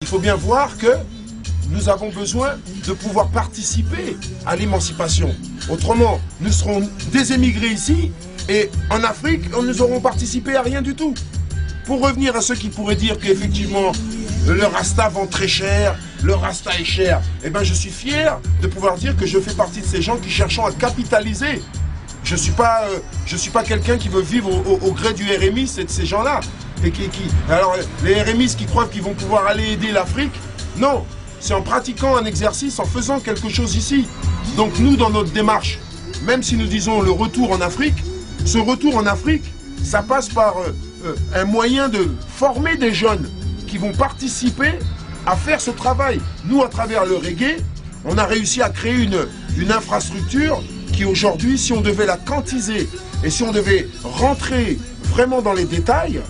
Il faut bien voir que nous avons besoin de pouvoir participer à l'émancipation. Autrement, nous serons des émigrés ici et en Afrique, nous aurons participé à rien du tout. Pour revenir à ceux qui pourraient dire qu'effectivement, le Rasta vend très cher, le Rasta est cher, eh bien je suis fier de pouvoir dire que je fais partie de ces gens qui cherchent à capitaliser. Je ne suis pas quelqu'un qui veut vivre au gré du RMI, c'est de ces gens-là. Alors les RMistes qui croient qu'ils vont pouvoir aller aider l'Afrique, non, c'est en pratiquant un exercice, en faisant quelque chose ici. Donc nous, dans notre démarche, même si nous disons le retour en Afrique, ce retour en Afrique, ça passe par un moyen de former des jeunes qui vont participer à faire ce travail. Nous, à travers le reggae, on a réussi à créer une infrastructure qui aujourd'hui, si on devait la quantiser et si on devait rentrer vraiment dans les détails,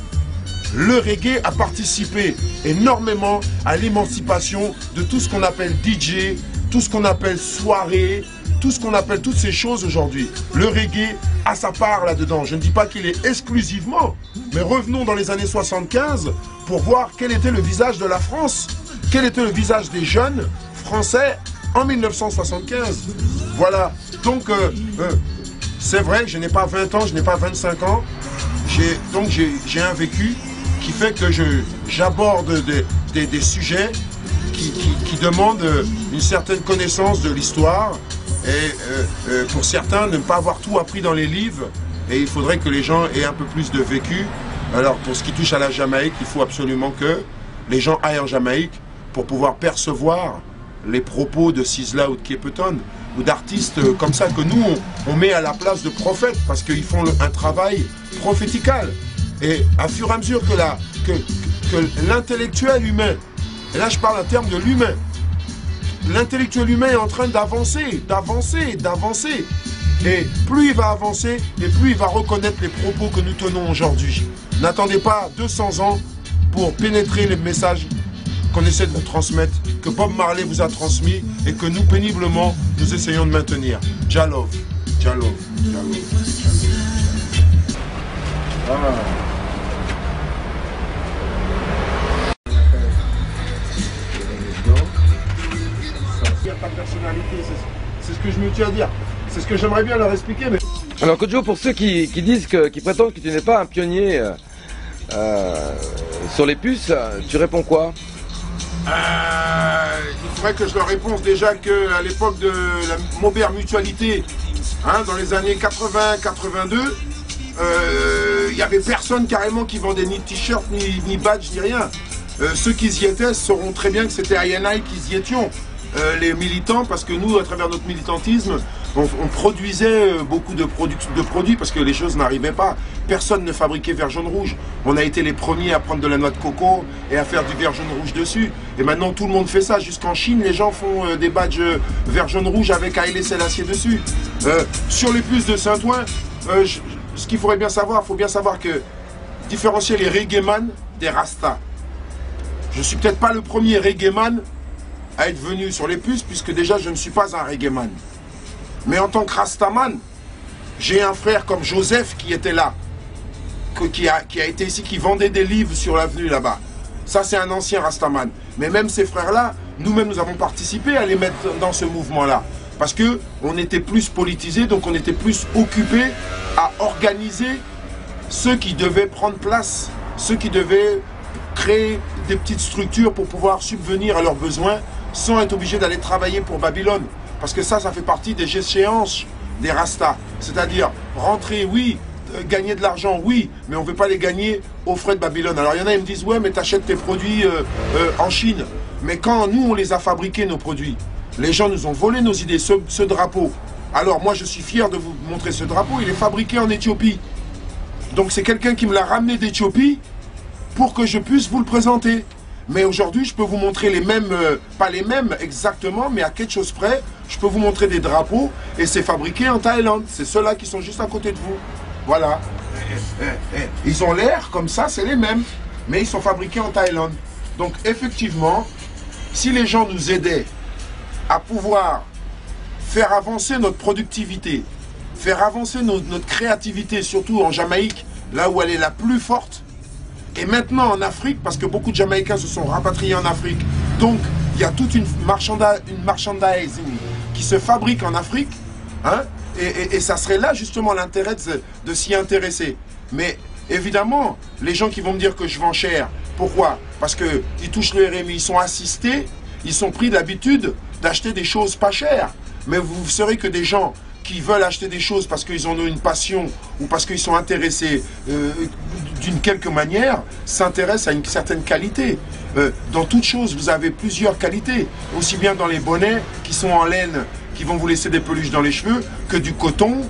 le reggae a participé énormément à l'émancipation de tout ce qu'on appelle DJ, tout ce qu'on appelle soirée, tout ce qu'on appelle toutes ces choses aujourd'hui. Le reggae a sa part là-dedans. Je ne dis pas qu'il est exclusivement, mais revenons dans les années 75 pour voir quel était le visage de la France, quel était le visage des jeunes français en 1975. Voilà. Donc, c'est vrai que je n'ai pas 20 ans, je n'ai pas 25 ans. Donc, j'ai un vécu qui fait que j'aborde des sujets qui demandent une certaine connaissance de l'histoire. Et pour certains, ne pas avoir tout appris dans les livres. Et il faudrait que les gens aient un peu plus de vécu. Alors, pour ce qui touche à la Jamaïque, il faut absolument que les gens aillent en Jamaïque pour pouvoir percevoir les propos de Sizzla ou de Capleton ou d'artistes comme ça que nous, on met à la place de prophètes parce qu'ils font un travail prophétical. Et à fur et à mesure que l'intellectuel humain, et là je parle en termes de l'humain, l'intellectuel humain est en train d'avancer, d'avancer. Et plus il va avancer, et plus il va reconnaître les propos que nous tenons aujourd'hui. N'attendez pas 200 ans pour pénétrer les messages qu'on essaie de vous transmettre, que Bob Marley vous a transmis et que nous, péniblement, nous essayons de maintenir. Jah love, Jah love, Jah love. Ta personnalité, c'est ce que je me tiens à dire. C'est ce que j'aimerais bien leur expliquer. Mais... Alors Kojo, pour ceux qui disent qui prétendent que tu n'es pas un pionnier sur les puces, tu réponds quoi? Il faudrait que je leur réponde déjà qu'à l'époque de la Maubert Mutualité, hein, dans les années 80-82, il n'y avait personne carrément qui vendait ni t-shirt, ni badge, ni rien. Ceux qui y étaient sauront très bien que c'était INI qui y étions. Les militants, parce que nous, à travers notre militantisme, on produisait beaucoup de produits parce que les choses n'arrivaient pas. Personne ne fabriquait vert jaune rouge. On a été les premiers à prendre de la noix de coco et à faire du vert jaune rouge dessus. Et maintenant, tout le monde fait ça. Jusqu'en Chine, les gens font des badges vert jaune rouge avec Haïlé Sélassié dessus. Sur les puces de Saint-Ouen, ce qu'il faudrait bien savoir, il faut bien savoir que différencier les reggaeman des rastas. Je suis peut-être pas le premier reggaeman à être venu sur les puces, puisque déjà je ne suis pas un reggaeman. Mais en tant que rastaman, j'ai un frère comme Joseph qui était là, qui a été ici, qui vendait des livres sur l'avenue là-bas. Ça, c'est un ancien rastaman. Mais même ces frères-là, nous-mêmes, nous avons participé à les mettre dans ce mouvement-là. Parce qu'on était plus politisés, donc on était plus occupés à organiser ceux qui devaient prendre place, ceux qui devaient créer des petites structures pour pouvoir subvenir à leurs besoins, sans être obligé d'aller travailler pour Babylone. Parce que ça fait partie des échéances des Rastas. C'est-à-dire, rentrer, oui, gagner de l'argent, oui, mais on ne veut pas les gagner aux frais de Babylone. Alors il y en a, ils me disent, ouais, mais t'achètes tes produits en Chine. Mais quand nous, on les a fabriqués, nos produits, les gens nous ont volé nos idées, ce drapeau. Alors moi, je suis fier de vous montrer ce drapeau, il est fabriqué en Éthiopie. Donc c'est quelqu'un qui me l'a ramené d'Éthiopie pour que je puisse vous le présenter. Mais aujourd'hui, je peux vous montrer les mêmes, pas les mêmes exactement, mais à quelque chose près, je peux vous montrer des drapeaux et c'est fabriqué en Thaïlande. C'est ceux-là qui sont juste à côté de vous. Voilà. Ils ont l'air comme ça, c'est les mêmes, mais ils sont fabriqués en Thaïlande. Donc effectivement, si les gens nous aidaient à pouvoir faire avancer notre productivité, faire avancer notre créativité, surtout en Jamaïque, là où elle est la plus forte, Et maintenant en Afrique, parce que beaucoup de Jamaïcains se sont rapatriés en Afrique, donc il y a toute une merchandising qui se fabrique en Afrique, hein, et ça serait là justement l'intérêt de s'y intéresser. Mais évidemment, les gens qui vont me dire que je vends cher, pourquoi? Parce qu'ils touchent le RMI, ils sont assistés, ils sont pris l'habitude d'acheter des choses pas chères. Mais vous saurez que des gens qui veulent acheter des choses parce qu'ils en ont une passion ou parce qu'ils sont intéressés d'une quelque manière, s'intéressent à une certaine qualité. Dans toute chose, vous avez plusieurs qualités. Aussi bien dans les bonnets qui sont en laine, qui vont vous laisser des peluches dans les cheveux, que du coton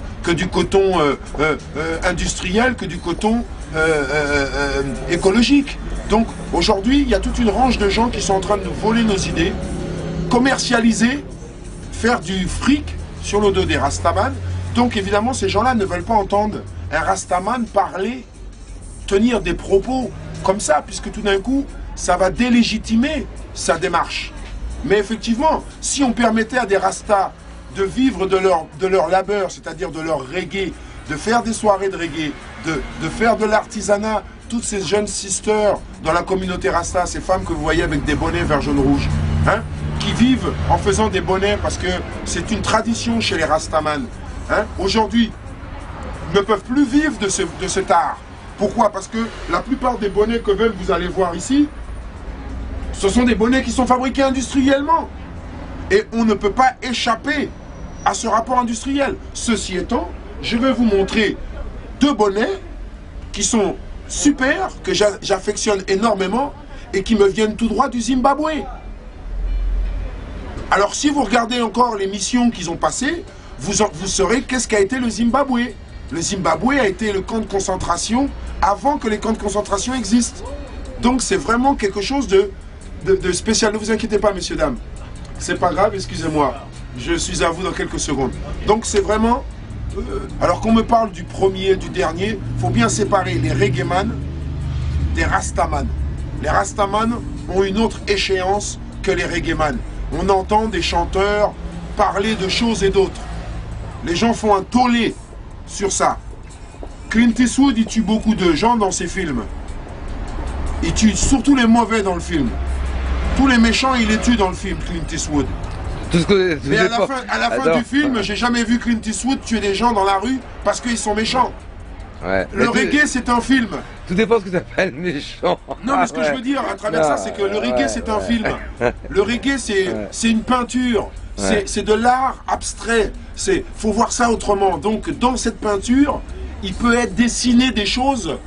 industriel, que du coton écologique. Donc aujourd'hui, il y a toute une range de gens qui sont en train de nous voler nos idées, commercialiser, faire du fric sur le dos des Rastaman. Donc évidemment, ces gens-là ne veulent pas entendre un Rastaman parler, tenir des propos comme ça, puisque tout d'un coup, ça va délégitimer sa démarche. Mais effectivement, si on permettait à des Rastas de vivre de leur labeur, c'est-à-dire de leur reggae, de faire des soirées de reggae, de faire de l'artisanat, toutes ces jeunes sisters dans la communauté Rasta, ces femmes que vous voyez avec des bonnets vert, jaune, rouge, hein, qui vivent en faisant des bonnets parce que c'est une tradition chez les Rastaman, hein, aujourd'hui, ne peuvent plus vivre de cet art. Pourquoi? Parce que la plupart des bonnets que vous allez voir ici, ce sont des bonnets qui sont fabriqués industriellement. Et on ne peut pas échapper à ce rapport industriel. Ceci étant, je vais vous montrer deux bonnets qui sont super, que j'affectionne énormément et qui me viennent tout droit du Zimbabwe. Alors si vous regardez encore les missions qu'ils ont passées, vous saurez qu'est-ce qu'a été le Zimbabwe. Le Zimbabwe a été le camp de concentration avant que les camps de concentration existent. Donc c'est vraiment quelque chose de spécial. Ne vous inquiétez pas, messieurs, dames. C'est pas grave, excusez-moi. Je suis à vous dans quelques secondes. Donc c'est vraiment... alors qu'on me parle du premier, du dernier, il faut bien séparer les reggaeman des rastaman. Les rastaman ont une autre échéance que les reggaeman. On entend des chanteurs parler de choses et d'autres. Les gens font un tollé sur ça. Clint Eastwood, il tue beaucoup de gens dans ses films. Il tue surtout les mauvais dans le film. Tous les méchants, il les tue dans le film, Clint Eastwood. Mais à la fin du film, j'ai jamais vu Clint Eastwood tuer des gens dans la rue parce qu'ils sont méchants. Ouais. Le reggae, c'est un film. Tout dépend ce que tu appelles méchant. Non, mais ce que je veux dire à travers ça, c'est que le reggae, c'est un film. Le reggae, c'est une peinture. C'est de l'art abstrait. Faut voir ça autrement. Donc, dans cette peinture, il peut être dessiné des choses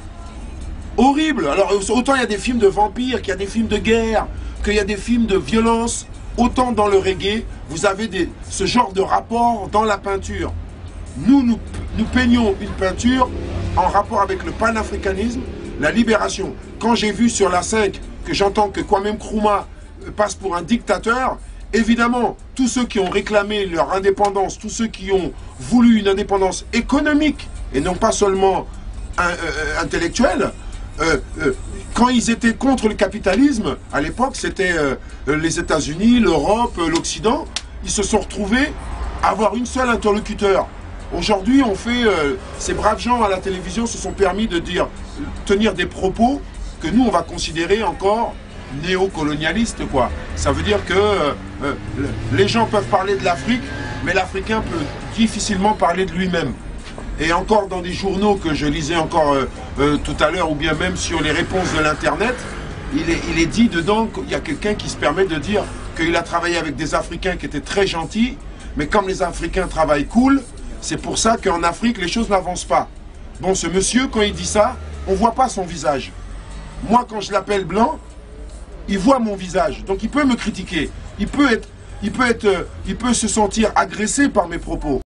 horribles. Alors, autant il y a des films de vampires, qu'il y a des films de guerre, qu'il y a des films de violence, autant dans le reggae, vous avez ce genre de rapport dans la peinture. Nous peignons une peinture en rapport avec le panafricanisme, la libération. Quand j'ai vu sur la 5 que j'entends que Kwame Nkrumah passe pour un dictateur, évidemment, tous ceux qui ont réclamé leur indépendance, tous ceux qui ont voulu une indépendance économique, et non pas seulement intellectuelle, quand ils étaient contre le capitalisme, à l'époque, c'était les États-Unis, l'Europe, l'Occident, ils se sont retrouvés à avoir une seule interlocuteur. Aujourd'hui, ces braves gens à la télévision se sont permis de tenir des propos que nous, on va considérer encore néocolonialistes, quoi. Ça veut dire que les gens peuvent parler de l'Afrique, mais l'Africain peut difficilement parler de lui-même. Et encore dans des journaux que je lisais encore tout à l'heure, ou bien même sur les réponses de l'Internet, il est dit dedans qu'il y a quelqu'un qui se permet de dire qu'il a travaillé avec des Africains qui étaient très gentils, mais comme les Africains travaillent cool, c'est pour ça qu'en Afrique, les choses n'avancent pas. Bon, ce monsieur, quand il dit ça, on ne voit pas son visage. Moi, quand je l'appelle blanc, il voit mon visage. Donc il peut me critiquer. Il peut se sentir agressé par mes propos.